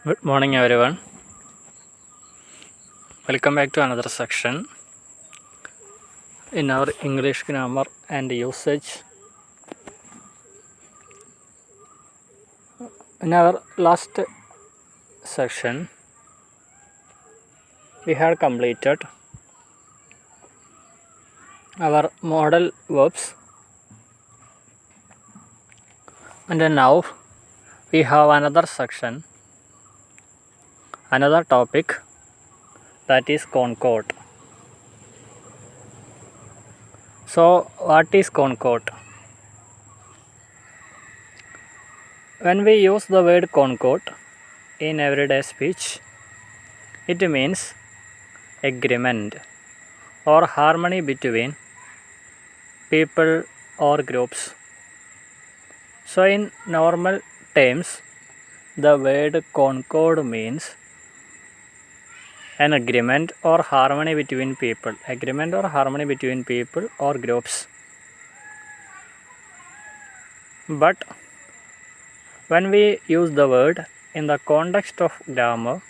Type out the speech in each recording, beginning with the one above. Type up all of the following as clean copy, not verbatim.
Good morning, everyone. Welcome back to another section in our English grammar and usage. In our last section, we had completed our modal verbs, and then now we have another section, another topic, that is concord. So, what is concord? When we use the word concord in everyday speech, it means agreement or harmony between people or groups. So, in normal terms, the word concord means an agreement or harmony between people, or groups. But when we use the word in the context of grammar,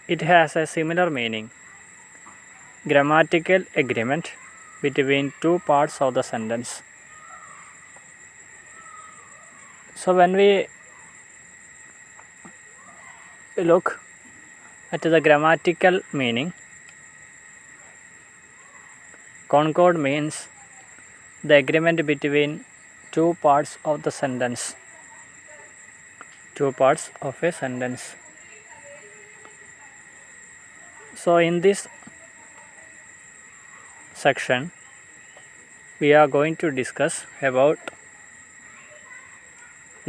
it has a similar meaning. Grammatical agreement between two parts of the sentence. So when we look at the grammatical meaning, concord means the agreement between two parts of the sentence. Two parts of a sentence. So in this section, we are going to discuss about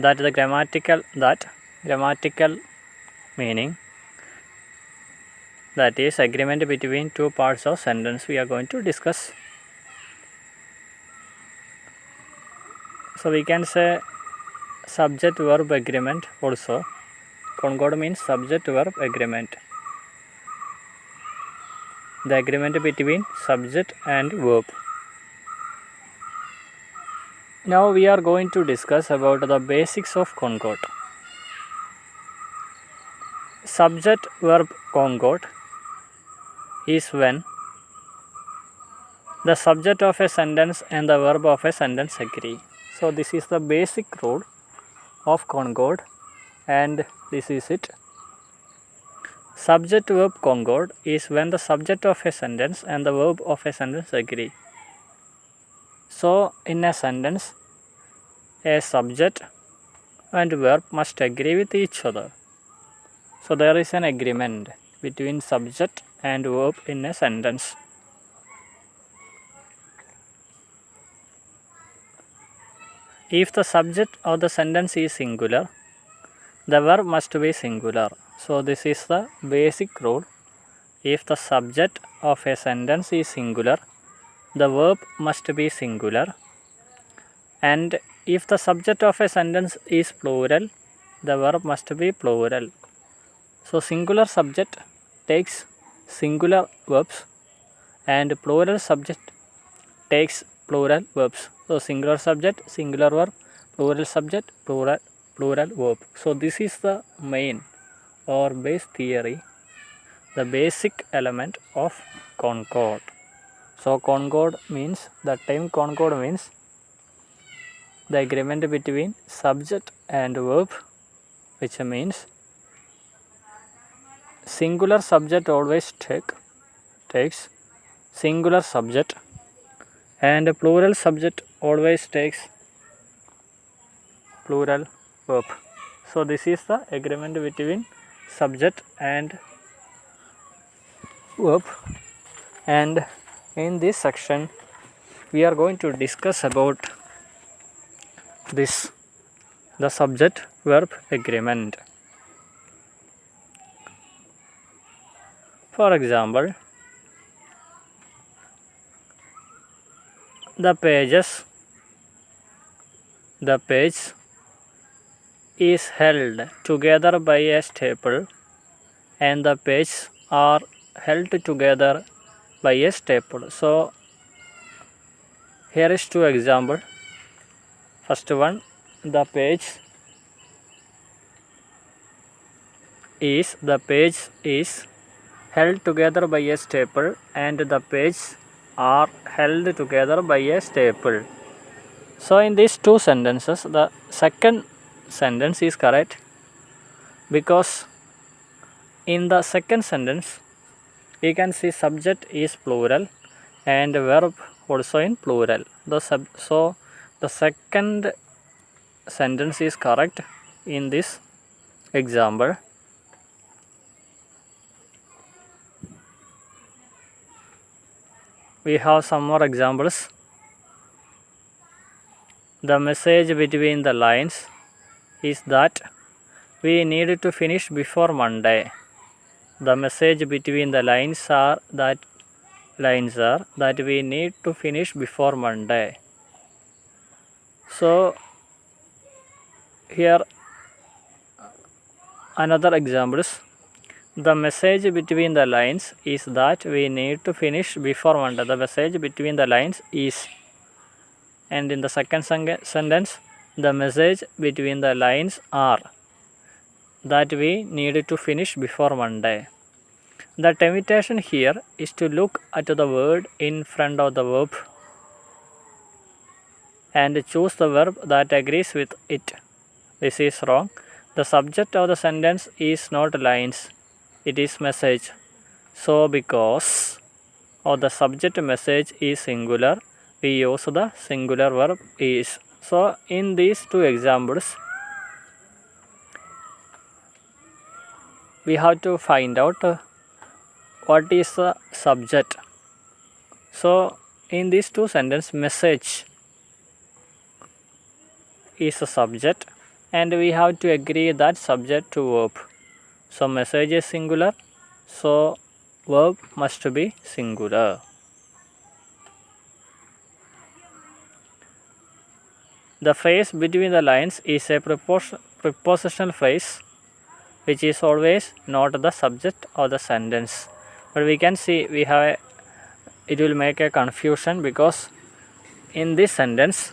grammatical meaning, that is agreement between two parts of sentence. We are going to discuss. So we can say subject verb agreement also. Concord means subject verb agreement. The agreement between subject and verb. Now we are going to discuss about the basics of concord. Subject verb concord is when the subject of a sentence and the verb of a sentence agree. So this is the basic rule of concord, and this is it. Subject verb concord is when the subject of a sentence and the verb of a sentence agree. So in a sentence, a subject and verb must agree with each other. So there is an agreement between subject and verb in a sentence. If the subject of the sentence is singular, the verb must be singular. So this is the basic rule. If the subject of a sentence is singular, the verb must be singular. And if the subject of a sentence is plural, the verb must be plural. So singular subject takes singular verbs and plural subject takes plural verbs. So singular subject, singular verb, plural subject, plural verb. So this is the main or base theory, the basic element of concord. So concord means, the term concord means the agreement between subject and verb, which means singular subject always takes singular subject, and plural subject always takes plural verb. So this is the agreement between subject and verb, and in this section we are going to discuss about this, the subject verb agreement. For example, the page is held together by a staple, and the pages are held together by a staple. So here is two example. First one, the page is the page is held together by a staple and the pages are held together by a staple. So in these two sentences, the second sentence is correct because in the second sentence we can see subject is plural and verb also in plural. So the second sentence is correct in this example. We have some more examples. The message between the lines is that we need to finish before Monday. The message between the lines are that we need to finish before Monday. So here another example is the message between the lines is that we need to finish before Monday. The message between the lines is, and in the second sentence the message between the lines are that we need to finish before Monday. The temptation here is to look at the word in front of the verb and choose the verb that agrees with it. This is wrong. The subject of the sentence is not lines, it is message. So because of the subject message is singular, we use the singular verb is. So in these two examples we have to find out what is the subject. So in these two sentences, message is a subject and we have to agree that subject to verb. So message is singular, so verb must be singular. The phrase between the lines is a prepositional phrase which is always not the subject of the sentence. But we can see it will make a confusion because in this sentence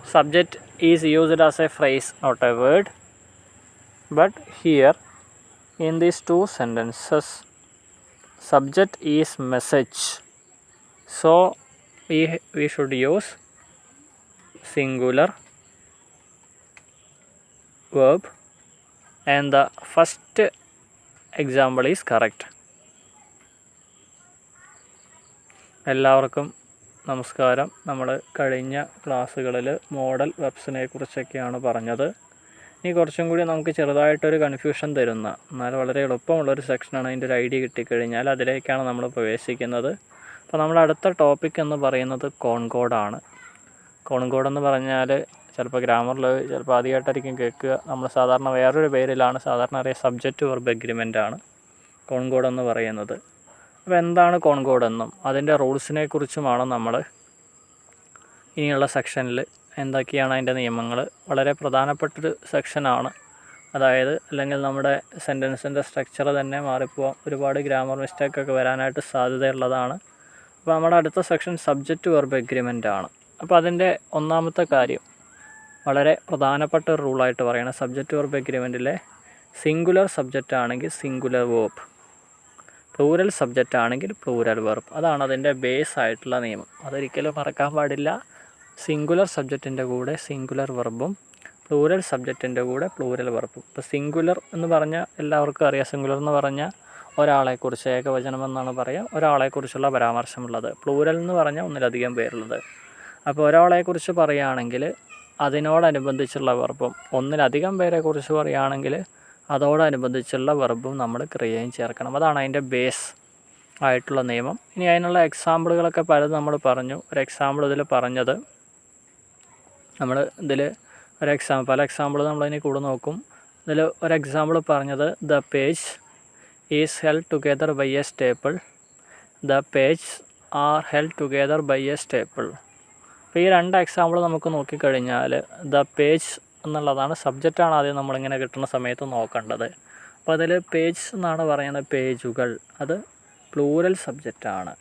subject is used as a phrase, not a word. But here in these two sentences subject is message. So we should use singular verb and the first example is correct. എല്ലാവർക്കും നമസ്കാരം. നമ്മൾ കഴിഞ്ഞ ക്ലാസ്സുകളിൽ model വെബ്സിനെ കുറിച്ചൊക്കെയാണ് പറഞ്ഞത്. ഇനി കുറച്ചും കൂടി നമുക്ക് ചെറുതായിട്ടൊരു കൺഫ്യൂഷൻ തരുന്ന എന്നാൽ വളരെ എളുപ്പമുള്ളൊരു സെക്ഷനാണ്. അതിൻ്റെ ഒരു ഐഡിയ കിട്ടിക്കഴിഞ്ഞാൽ അതിലേക്കാണ് നമ്മൾ പ്രവേശിക്കുന്നത്. അപ്പോൾ നമ്മുടെ അടുത്ത ടോപ്പിക് എന്ന് പറയുന്നത് കോൺകോഡാണ്. കോൺകോഡ് എന്ന് പറഞ്ഞാൽ ചിലപ്പോൾ ഗ്രാമറിൽ ചിലപ്പോൾ ആദ്യമായിട്ടായിരിക്കും കേൾക്കുക. നമ്മൾ സാധാരണ വേറൊരു പേരിലാണ് സാധാരണ അറിയാം, സബ്ജക്റ്റ് വെർബ് എഗ്രിമെൻ്റ് ആണ് കോൺകോഡ് എന്ന് പറയുന്നത്. അപ്പോൾ എന്താണ് കോൺകോഡ് എന്നും അതിൻ്റെ റൂൾസിനെ കുറിച്ചുമാണ് നമ്മൾ ഇനിയുള്ള സെക്ഷനിൽ. എന്തൊക്കെയാണ് അതിൻ്റെ നിയമങ്ങൾ, വളരെ പ്രധാനപ്പെട്ടൊരു സെക്ഷനാണ്. അതായത് അല്ലെങ്കിൽ നമ്മുടെ സെൻറ്റൻസിൻ്റെ സ്ട്രക്ചർ തന്നെ മാറിപ്പോവാം, ഒരുപാട് ഗ്രാമർ മിസ്റ്റേക്കൊക്കെ വരാനായിട്ട് സാധ്യതയുള്ളതാണ്. അപ്പോൾ നമ്മുടെ അടുത്ത സെക്ഷൻ സബ്ജക്റ്റ് വെർബ് എഗ്രിമെൻ്റ് ആണ്. അപ്പോൾ അതിൻ്റെ ഒന്നാമത്തെ കാര്യം വളരെ പ്രധാനപ്പെട്ട ഒരു റൂളായിട്ട് പറയുന്നത് സബ്ജക്റ്റ് വെർബ് എഗ്രിമെൻറ്റിലെ സിംഗുലർ സബ്ജക്റ്റ് ആണെങ്കിൽ സിംഗുലർ വേർബ്, പ്ലൂരൽ സബ്ജക്റ്റ് ആണെങ്കിൽ പ്ലൂരൽ വെർബ്. അതാണ് അതിൻ്റെ ബേസ് ആയിട്ടുള്ള നിയമം. അതൊരിക്കലും മറക്കാൻ പാടില്ല. സിംഗുലർ സബ്ജക്റ്റിൻ്റെ കൂടെ സിംഗുലർ വെർബും പ്ലൂരൽ സബ്ജക്റ്റിൻ്റെ കൂടെ പ്ലൂരൽ വെർബും. ഇപ്പോൾ സിംഗുലർ എന്ന് പറഞ്ഞാൽ എല്ലാവർക്കും അറിയാം. സിംഗുലർ എന്ന് പറഞ്ഞാൽ ഒരാളെക്കുറിച്ച്, ഏകവചനം എന്നാണ് പറയുക, ഒരാളെക്കുറിച്ചുള്ള പരാമർശമുള്ളത്. പ്ലൂരൽ എന്ന് പറഞ്ഞാൽ ഒന്നിലധികം പേരുള്ളത്. അപ്പോൾ ഒരാളെക്കുറിച്ച് പറയുകയാണെങ്കിൽ അതിനോടനുബന്ധിച്ചുള്ള വെർബും, ഒന്നിലധികം പേരെക്കുറിച്ച് പറയുകയാണെങ്കിൽ അതോടനുബന്ധിച്ചുള്ള വെർബും നമ്മൾ ക്രിയയും ചേർക്കണം. അതാണ് അതിൻ്റെ ബേസ് ആയിട്ടുള്ള നിയമം. ഇനി അതിനുള്ള എക്സാമ്പിളുകളൊക്കെ പലതും നമ്മൾ പറഞ്ഞു. ഒരു എക്സാമ്പിൾ ഇതിൽ പറഞ്ഞത് നമ്മൾ പല എക്സാമ്പിൾ നമ്മളതിനെ കൂടെ നോക്കും. ഇതിൽ ഒരു എക്സാമ്പിൾ പറഞ്ഞത് the page is held together by a staple, the page are held together by a staple. അപ്പോൾ ഈ രണ്ട് എക്സാമ്പിൾ നമുക്ക് നോക്കിക്കഴിഞ്ഞാൽ ദ പേജ് എന്നുള്ളതാണ് സബ്ജക്റ്റാണ് ആദ്യം നമ്മളിങ്ങനെ കിട്ടുന്ന സമയത്ത് നോക്കേണ്ടത്. അപ്പോൾ അതിൽ പേജ് എന്നാണ് പറയുന്നത്, പേജുകൾ, അത് പ്ലൂരൽ സബ്ജക്റ്റാണ്.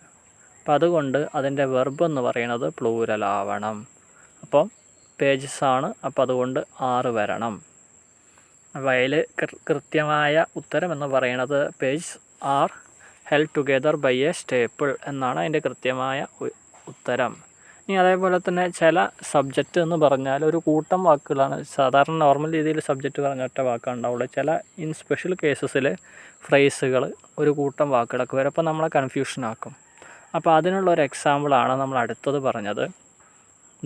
അപ്പോൾ അതുകൊണ്ട് അതിൻ്റെ വെർബ് എന്ന് പറയുന്നത് പ്ലൂരൽ ആവണം. അപ്പം പേജസ് ആണ്, അപ്പോൾ അതുകൊണ്ട് 6 വരണം. അപ്പോൾ അതിൽ കൃത്യമായ ഉത്തരം എന്ന് പറയുന്നത് page are held together by a staple എന്നാണ് അതിൻ്റെ കൃത്യമായ ഉത്തരം. ഇനി അതേപോലെ തന്നെ ചില സബ്ജക്റ്റ് എന്ന് പറഞ്ഞാൽ ഒരു കൂട്ടം വാക്കുകളാണ്. സാധാരണ നോർമൽ രീതിയിൽ സബ്ജക്റ്റ് പറഞ്ഞ ഒറ്റ വാക്കാണ് ഉണ്ടാവുള്ളൂ. ചില ഇൻ സ്പെഷ്യൽ കേസസിൽ ഫ്രേസുകൾ ഒരു കൂട്ടം വാക്കുകളൊക്കെ വരും. അപ്പോൾ നമ്മളെ കൺഫ്യൂഷൻ ആക്കും. അപ്പോൾ അതിനുള്ള ഒരു എക്സാമ്പിളാണ് നമ്മൾ അടുത്തത് പറഞ്ഞത്.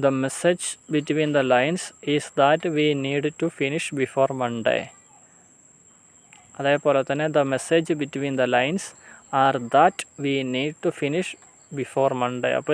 The message between the lines is that we need to finish before Monday. അതേപോലെ തന്നെ the message between the lines are that we need to finish before Monday. അപ്പോൾ ഇത്